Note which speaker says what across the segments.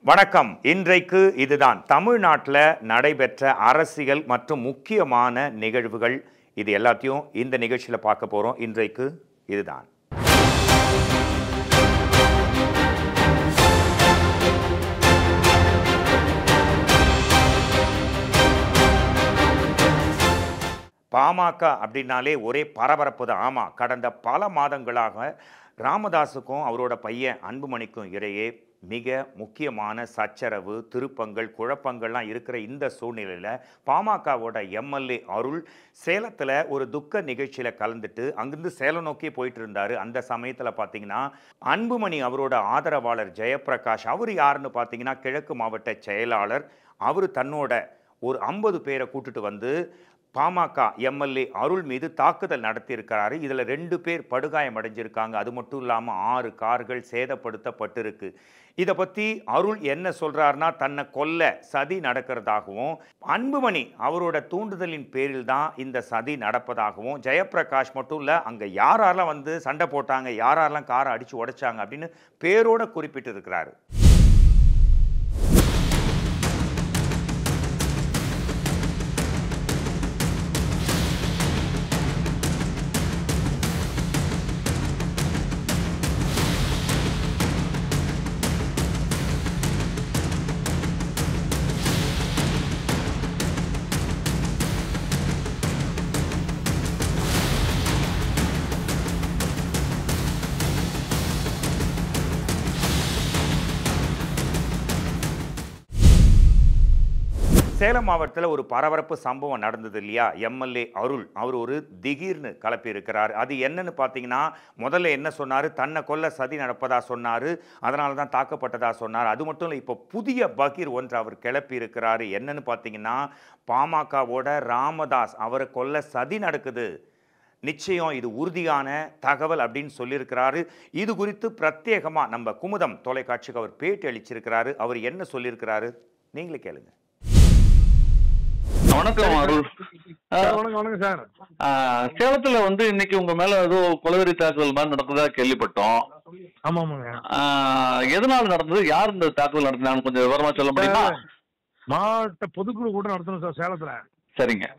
Speaker 1: வணக்கம். இன்றைக்கு இதுதான் தமிழ்நாட்டில் நடைபெற்ற அரசியல் மற்றும் முக்கியமான நிகழ்வுகள். இது எல்லாத்தையும் இந்த நிகழ்ச்சியில் பார்க்க போகிறோம். இன்றைக்கு இதுதான். பாமக அப்படின்னாலே ஒரே பரபரப்பு தான். ஆமாம், கடந்த பல மாதங்களாக ராமதாஸுக்கும் அவரோட பையன் அன்புமணிக்கும் இடையே மிக முக்கியமான சச்சரவு, திருப்பங்கள், குழப்பங்கள்லாம் இருக்கிற இந்த சூழ்நிலையில் பாமகவோட எம்எல்ஏ அருள் சேலத்தில் ஒரு துக்க நிகழ்ச்சியில் கலந்துட்டு அங்கிருந்து சேலம் நோக்கி போயிட்டு இருந்தார். அந்த சமயத்தில் பார்த்தீங்கன்னா அன்புமணி அவரோட ஆதரவாளர் ஜெயபிரகாஷ், அவர் யாருன்னு பார்த்தீங்கன்னா கிழக்கு மாவட்ட செயலாளர், அவர் தன்னோட ஒரு 50 பேரை கூட்டிட்டு வந்து பாமக எம்எல்ஏ அருள் மீது தாக்குதல் நடத்தியிருக்கிறாரு. இதில் 2 பேர் படுகாயம் அடைஞ்சிருக்காங்க. அது மட்டும் இல்லாமல் 6 கார்கள் சேதப்படுத்தப்பட்டிருக்கு. இதை பற்றி அருள் என்ன சொல்கிறாருன்னா, தன்னை கொல்ல சதி நடக்கிறதாகவும், அன்புமணி அவரோட தூண்டுதலின் பேரில் தான் இந்த சதி நடப்பதாகவும், ஜெயபிரகாஷ் மட்டும் இல்லை, அங்கே யாரெல்லாம் வந்து சண்டை போட்டாங்க, யாரெல்லாம் காரை அடித்து உடைச்சாங்க அப்படின்னு பேரோட குறிப்பிட்டு இருக்கிறாரு. சேலம் மாவட்டத்தில் ஒரு பரபரப்பு சம்பவம் நடந்தது இல்லையா? எம்எல்ஏ அருள் அவர் ஒரு திடீர்னு கிளப்பி இருக்கிறார். அது என்னன்னு பார்த்தீங்கன்னா, முதல்ல என்ன சொன்னார், தன்னை கொல்ல சதி நடப்பதா சொன்னார், அதனால தான் தாக்கப்பட்டதா சொன்னார். அது மட்டும் இல்லை, இப்போ புதிய பகீர் ஒன்று அவர் கிளப்பி இருக்கிறாரு. என்னன்னு பார்த்தீங்கன்னா, பாமகவோட ராமதாஸ் அவரை கொல்ல சதி நடக்குது, நிச்சயம் இது உறுதியான தகவல் அப்படின்னு சொல்லியிருக்கிறாரு. இது குறித்து பிரத்யேகமாக நம்ம குமுதம் தொலைக்காட்சிக்கு அவர் பேட்டி அளிச்சிருக்கிறாரு. அவர் என்ன சொல்லியிருக்கிறாரு நீங்களே கேளுங்க.
Speaker 2: வணக்கம் அருள்.
Speaker 3: வணக்கம் சார்.
Speaker 2: சேலத்துல வந்து இன்னைக்கு உங்க மேல ஏதோ கொலவெறி தாக்குதல் மாதிரி நடந்ததா கேள்விப்பட்டோம்.
Speaker 3: ஆமாங்க.
Speaker 2: எதனால நடந்தது, யார் இந்த தாக்குதல் நடத்தினான்னு கொஞ்சம் விவரமா சொல்ல முடியுமா?
Speaker 3: மாவட்ட பொதுக்குழு கூட்டம் நடத்தணும் சார் சேலத்துல.
Speaker 2: சரிங்க.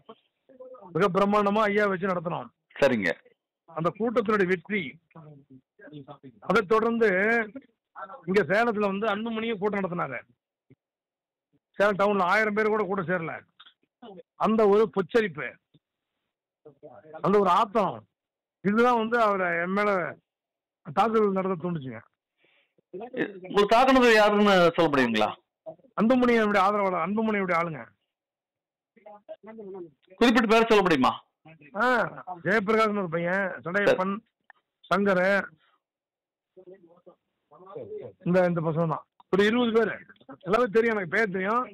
Speaker 3: மிக பிரம்மாண்டமா ஐயா வச்சு நடத்தணும்.
Speaker 2: சரிங்க.
Speaker 3: அந்த கூட்டத்தினுடைய வெற்றி, அதை தொடர்ந்து இங்க சேலத்துல வந்து அன்புமணியும் கூட்டம் நடத்தினாங்க. சேலம் டவுன்ல 1000 பேர் கூட கூட்டம் சேரல. அந்த ஒரு பொச்சரிப்பு, அந்த ஒரு ஆத்தம், இதுதான் வந்து அவரை என் மேல தாக்குதல் நடத்த தோணுச்சுங்க.
Speaker 2: ஒரு தாக்குனது யாருன்னு சொல்ல முடியுங்களா?
Speaker 3: அன்புமணியுடைய ஆதரவாளர், அன்புமணியுடைய ஆளுங்க.
Speaker 2: குறிப்பிட்ட பேர் சொல்ல முடியுமா?
Speaker 3: ஜெயபிரகாஷ் ஒரு பையன், சடையப்பன், சங்கர், இந்த பசங்க தான் ஒரு 20 பேர். எல்லாமே தெரியும், எனக்கு பேர் தெரியும்.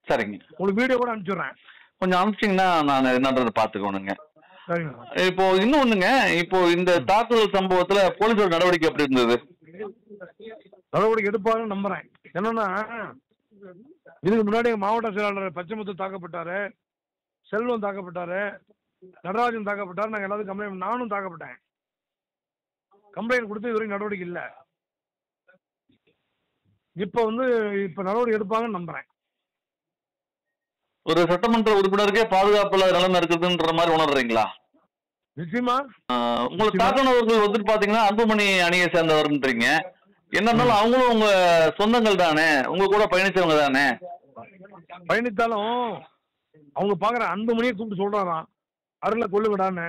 Speaker 2: சரிங்க.
Speaker 3: உங்களுக்கு வீடியோ கூட அனுப்பிச்சுடுறேன்,
Speaker 2: கொஞ்சம் அனுப்பிச்சிங்கன்னா நான் என்னன்றதை பார்த்துக்கணுங்க.
Speaker 3: சரிங்க.
Speaker 2: இப்போ இன்னொன்னுங்க, இப்போ இந்த தாக்குதல் சம்பவத்துல போலீஸோட நடவடிக்கை எப்படி இருந்தது?
Speaker 3: நடவடிக்கை எடுப்பாங்கன்னு நம்புறேன். என்னன்னா, இதுக்கு முன்னாடி மாவட்ட செயலாளர் பச்சைமுத்து தாக்கப்பட்டாரு, செல்வம் தாக்கப்பட்டாரு, நடராஜன் தாக்கப்பட்டாரு. நாங்கள் எல்லாத்துக்கும் கம்ப்ளைண்ட், நானும் தாக்கப்பட்டேன். கம்ப்ளைண்ட் கொடுத்து இதுவரைக்கும் நடவடிக்கை இல்லை. இப்ப நடவடிக்கை எடுப்பாங்கன்னு நம்புறேன்.
Speaker 2: ஒரு சட்டமன்ற உறுப்பினருக்கே பாதுகாப்புல நிலைமை இருக்குதுன்ற மாதிரி உணர்றீங்களா?
Speaker 3: நிச்சயமா.
Speaker 2: உங்களை தாக்குனவர்கள் வந்து பாத்தீங்கன்னா அன்புமணி அணியை சேர்ந்தவர்ன்றீங்க. என்ன இருந்தாலும் அவங்களும் உங்க சொந்தங்கள் தானே, உங்க கூட பயணிச்சவங்க தானே.
Speaker 3: பயணித்தாலும் அவங்க பாக்குற அன்புமணியை கூப்பிட்டு சொல்றாராம், அருளை கொல்லுங்கடான்னு.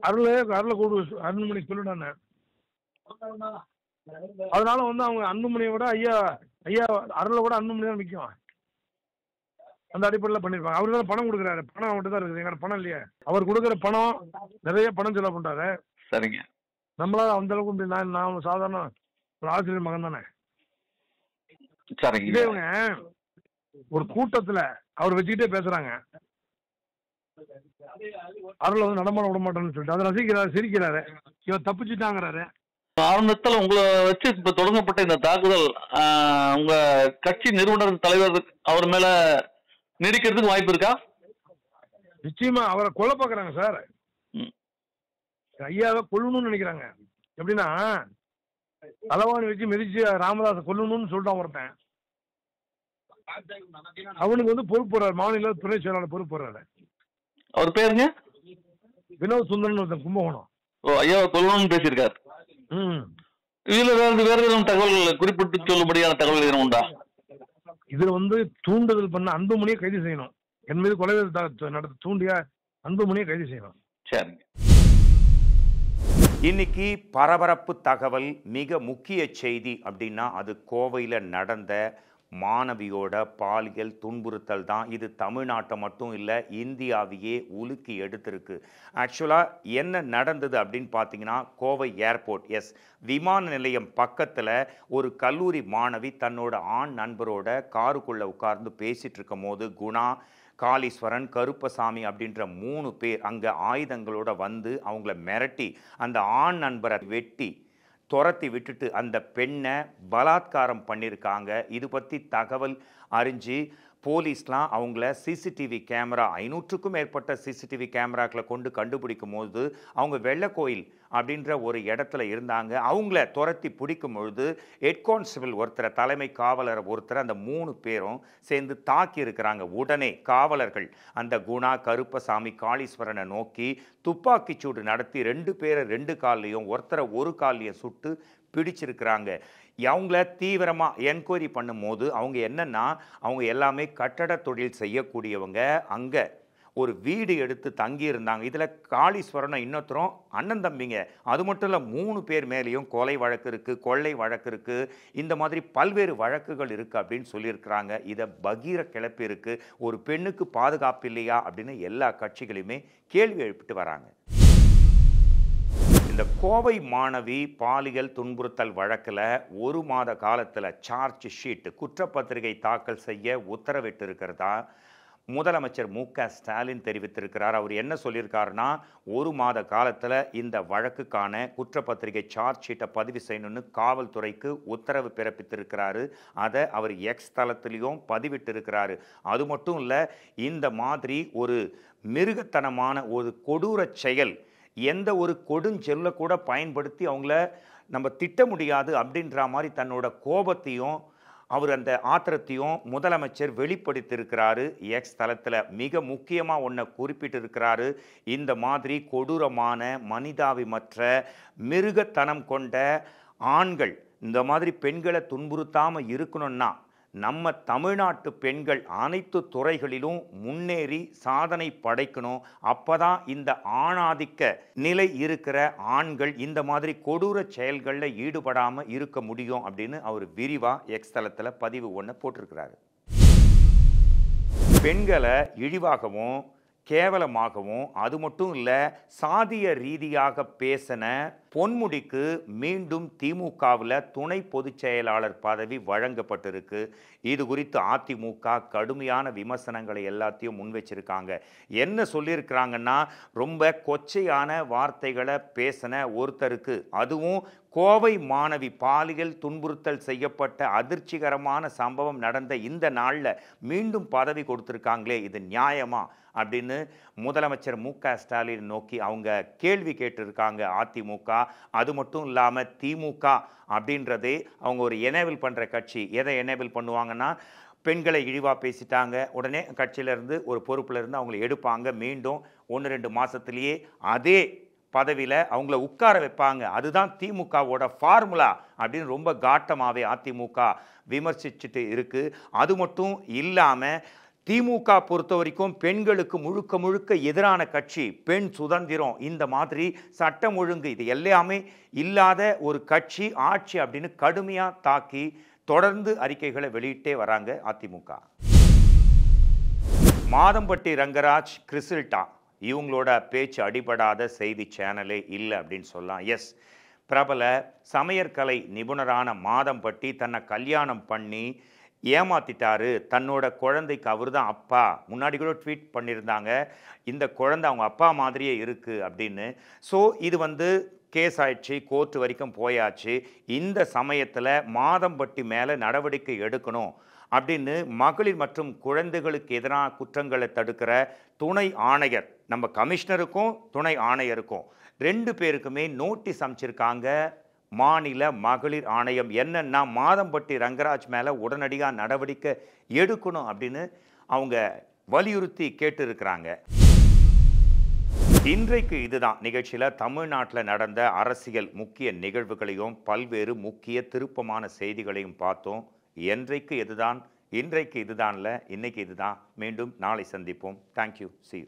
Speaker 3: அருளை கூப்பிட்டு அன்புமணி சொல்லுடான்னு. அதனால வந்து அவங்க அன்புமணியை விட ஐயா அருளை விட அன்புமணி தான் முக்கியம். அந்த அடிப்படையில் பண்ணிருப்பாங்க. அவரு தான் பணம் கொடுக்குறாரு. பணம் அவர்கிட்ட தான் இருக்குது, எங்க பணம் இல்லையே. அவர் கொடுக்குற பணம் நிறைய பணம் செலவு பண்றாரு.
Speaker 2: சரிங்க.
Speaker 3: நம்மளால அந்த அளவுக்கு நான் சாதாரண ஒரு ஆசிரியர் மகன் தானே.
Speaker 2: சரிங்க.
Speaker 3: இதே இவங்க ஒரு கூட்டத்துல அவர் வச்சுக்கிட்டே பேசுறாங்க, அருளை வந்து நடமாட விட மாட்டேன்னு சொல்லிட்டு அதை ரசிக்கிறாரு, சிரிக்கிறாரு, இவர் தப்பிச்சுட்டாங்கிறாரு.
Speaker 2: ஆரம்பத்தில் உங்களை வச்சு இப்ப தொடங்கப்பட்ட இந்த தாக்குதல் உங்க கட்சி நிறுவனர் தலைவர் அவர் மேல நீடிக்கிறதுக்கு வாய்ப்பு இருக்கா?
Speaker 3: நிச்சயமா அவரை கொல்ல பாக்குறாங்க சார். ஐயாவை கொல்லணும்னு நினைக்கிறாங்க. எப்படின்னா, தலைவாணி வச்சு மிதிச்சு ராமதாஸை கொல்லணும்னு சொல்லிட்டான் ஒருத்தன். அவனுக்கு வந்து பொறுப்பு போறாரு, மாநில துணை செயலாளர் பொறுப்பு போறாரு.
Speaker 2: அவர் பேருங்க
Speaker 3: வினோத் சுந்தரன் ஒருத்தன், கும்பகோணம்.
Speaker 2: ஓ ஐயா கொல்லணும்னு பேசியிருக்காரு. இதுல வேற எதுவும் தகவல்கள் குறிப்பிட்டு சொல்லும்படியான தகவல் எதுவும் உண்டா?
Speaker 3: இதுல வந்து தூண்டுதல் பண்ண அன்புமணியை கைது செய்யணும். என் மீது கொலை நடத்த தூண்டிய அன்புமணியை கைது செய்யணும்.
Speaker 2: சரிங்க.
Speaker 1: இன்னைக்கு பரபரப்பு தகவல், மிக முக்கிய செய்தி அப்படின்னா அது கோவையில் நடந்த மாணவியோட பாலியல் துன்புறுத்தல் தான். இது தமிழ்நாட்டை மட்டும் இல்லை, இந்தியாவையே உலுக்கி எடுத்திருக்கு. ஆக்சுவலாக என்ன நடந்தது அப்படின்னு பார்த்தீங்கன்னா, கோவை ஏர்போர்ட், விமான நிலையம் பக்கத்தில் ஒரு கல்லூரி மாணவி தன்னோட ஆண் நண்பரோட காருக்குள்ளே உட்கார்ந்து பேசிகிட்டு இருக்கும் போது குணா, காளீஸ்வரன், கருப்பசாமி அப்படின்ற 3 பேர் அங்கே ஆயுதங்களோட வந்து அவங்கள மிரட்டி அந்த ஆண் நண்பரை வெட்டி துரத்தி விட்டுட்டு அந்த பெண்ணை பலாத்காரம் பண்ணியிருக்காங்க. இது பற்றி தகவல் அறிஞ்சு போலீஸ்லாம் அவங்கள சிசிடிவி கேமரா 500க்கும் மேற்பட்ட சிசிடிவி கேமராக்களை கொண்டு கண்டுபிடிக்கும் போது அவங்க வெள்ளக்கோயில் அப்படின்ற ஒரு இடத்துல இருந்தாங்க. அவங்கள துரத்தி பிடிக்கும் பொழுது ஹெட் கான்ஸ்டபிள் ஒருத்தரை, தலைமை காவலர் ஒருத்தரை அந்த 3 பேரும் சேர்ந்து தாக்கி இருக்கிறாங்க. உடனே காவலர்கள் அந்த குணா, கருப்பசாமி, காளீஸ்வரனை நோக்கி துப்பாக்கிச்சூடு நடத்தி 2 பேரை 2 கால்லையும் ஒருத்தரை 1 கால்லையும் சுட்டு பிடிச்சிருக்கிறாங்க. அவங்கள தீவிரமாக என்கொயரி பண்ணும்போது அவங்க என்னென்னா, அவங்க எல்லாமே கட்டட தொழில் செய்யக்கூடியவங்க. அங்கே ஒரு வீடு எடுத்து தங்கியிருந்தாங்க. இதில் காளீஸ்வரனும் இன்னொருத்தரும் அண்ணன் தம்பிங்க. அது மட்டும் இல்லை, 3 பேர் மேலேயும் கொலை வழக்கு இருக்குது, கொள்ளை வழக்கு இருக்குது, இந்த மாதிரி பல்வேறு வழக்குகள் இருக்குது அப்படின்னு சொல்லியிருக்கிறாங்க. இதை பகீர கிளப்பி இருக்குது. ஒரு பெண்ணுக்கு பாதுகாப்பு இல்லையா அப்படின்னு எல்லா கட்சிகளையுமே கேள்வி எழுப்பிட்டு வராங்க. இந்த கோவை மாணவி பாலியல் துன்புறுத்தல் வழக்கில் 1 மாத காலத்தில் சார்ஜ் ஷீட், குற்றப்பத்திரிகை தாக்கல் செய்ய உத்தரவிட்டு இருக்கிறதா முதலமைச்சர் மு.க. ஸ்டாலின் தெரிவித்திருக்கிறார். அவர் என்ன சொல்லியிருக்காருன்னா, 1 மாத காலத்தில் இந்த வழக்குக்கான குற்றப்பத்திரிகை சார்ஜ் ஷீட்டை பதிவு செய்யணும்னு காவல்துறைக்கு உத்தரவு பிறப்பித்திருக்கிறாரு. அதை அவர் எக்ஸ் தளத்திலையும் பதிவிட்டிருக்கிறாரு. அது மட்டும் இல்லை, இந்த மாதிரி ஒரு மிருகத்தனமான ஒரு கொடூர செயல், எந்த ஒரு கொடுஞ்சொல்லை கூட பயன்படுத்தி அவங்கள நம்ம திட்ட முடியாது அப்படின்ற மாதிரி தன்னோட கோபத்தையும் அவர் அந்த ஆத்திரத்தையும் முதலமைச்சர் வெளிப்படுத்தியிருக்கிறாரு எக்ஸ் தளத்தில். மிக முக்கியமாக ஒன்றை குறிப்பிட்டிருக்கிறாரு. இந்த மாதிரி கொடூரமான மனிதாபிமற்ற மிருகத்தனம் கொண்ட ஆண்கள் இந்த மாதிரி பெண்களை துன்புறுத்தாமல் இருக்கணும்னா நம்ம தமிழ்நாட்டு பெண்கள் அனைத்து துறைகளிலும் முன்னேறி சாதனை படைக்கணும். அப்போதான் இந்த ஆணாதிக்க நிலை இருக்கிற ஆண்கள் இந்த மாதிரி கொடூர செயல்களில் ஈடுபடாமல் இருக்க முடியும் அப்படின்னு அவர் விரிவாக எக்ஸ் தளத்தில் பதிவு ஒன்று போட்டிருக்கிறாரு. பெண்களை இழிவாகவும் கேவலமாகவும், அது மட்டும் இல்லை, சாதிய ரீதியாக பேசின பொன்முடிக்கு மீண்டும் திமுகவில் துணை பொதுச் செயலாளர் பதவி வழங்கப்பட்டிருக்கு. இது குறித்து அதிமுக கடுமையான விமர்சனங்களை எல்லாத்தையும் முன் வச்சிருக்காங்க. என்ன சொல்லியிருக்கிறாங்கன்னா, ரொம்ப கொச்சையான வார்த்தைகளை பேசின ஒருத்தருக்கு, அதுவும் கோவை மாணவி பாலியல் துன்புறுத்தல் செய்யப்பட்ட அதிர்ச்சிகரமான சம்பவம் நடந்த இந்த நாளில் மீண்டும் பதவி கொடுத்துருக்காங்களே, இது நியாயமா அப்படின்னு முதலமைச்சர் மு.க. ஸ்டாலின் நோக்கி அவங்க கேள்வி கேட்டிருக்காங்க அதிமுக. அது மட்டும் இல்லாமல் திமுக அப்படின்றதே அவங்க ஒரு எனேபிள் பண்ணுற கட்சி. எதை எனேபிள் பண்ணுவாங்கன்னா, பெண்களை இழிவாக பேசிட்டாங்க, உடனே கட்சியிலேருந்து ஒரு பொறுப்பிலேருந்து அவங்கள எடுப்பாங்க, மீண்டும் 1-2 மாதத்துலேயே அதே பதவியில் அவங்கள உட்கார வைப்பாங்க. அதுதான் திமுகவோட ஃபார்முலா அப்படின்னு ரொம்ப காட்டமாகவே அதிமுக விமர்சிச்சுட்டு இருக்குது. அது மட்டும் இல்லாமல் திமுக பொறுத்த வரைக்கும் பெண்களுக்கு முழுக்க முழுக்க எதிரான கட்சி. பெண் சுதந்திரம், இந்த மாதிரி சட்டம் ஒழுங்கு, இது எல்லாமே இல்லாத ஒரு கட்சி ஆட்சி அப்படின்னு கடுமையாக தாக்கி தொடர்ந்து அறிக்கைகளை வெளியிட்டே வராங்க அதிமுக. மாதம்பட்டி ரங்கராஜ், கிறிசில்டா இவங்களோட பேச்சு அடிபடாத செய்தி சேனலே இல்லை அப்படின்னு சொல்லலாம். பிரபல சமையற்கலை நிபுணரான மாதம்பட்டி தன்னை கல்யாணம் பண்ணி ஏமாத்திட்டாரு. தன்னோட குழந்தைக்கு அவர் தான் அப்பா. முன்னாடி கூட ட்வீட் பண்ணியிருந்தாங்க, இந்த குழந்தை அவங்க அப்பா மாதிரியே இருக்குது அப்படின்னு. ஸோ இது கேஸ் ஆயிடுச்சு, கோர்ட்டு வரைக்கும் போயாச்சு. இந்த சமயத்தில் மாதம்பட்டி மேலே நடவடிக்கை எடுக்கணும் அப்படின்னு மகளிர் மற்றும் குழந்தைகளுக்கு எதிரான குற்றங்களை தடுக்கிற துணை ஆணையர், நம்ம கமிஷனருக்கும் துணை ஆணையருக்கும் 2 பேருக்குமே நோட்டீஸ் அமைச்சிருக்காங்க மாநில மகளிர் ஆணையம் என்னன்னா மாதம்பட்டி ரங்கராஜ் மேலே உடனடியாக நடவடிக்கை எடுக்கணும் அப்படின்னு அவங்க வலியுறுத்தி கேட்டு இருக்கிறாங்க. இன்றைக்கு இதுதான் நிகழ்ச்சியில் தமிழ்நாட்டில் நடந்த அரசியல் முக்கிய நிகழ்வுகளையும் பல்வேறு முக்கிய திருப்பமான செய்திகளையும் பார்த்தோம். இன்றைக்கு இதுதான், இன்றைக்கு இதுதான்ல, இன்னைக்கு இதுதான். மீண்டும் நாளை சந்திப்போம். தேங்க்யூ. See you.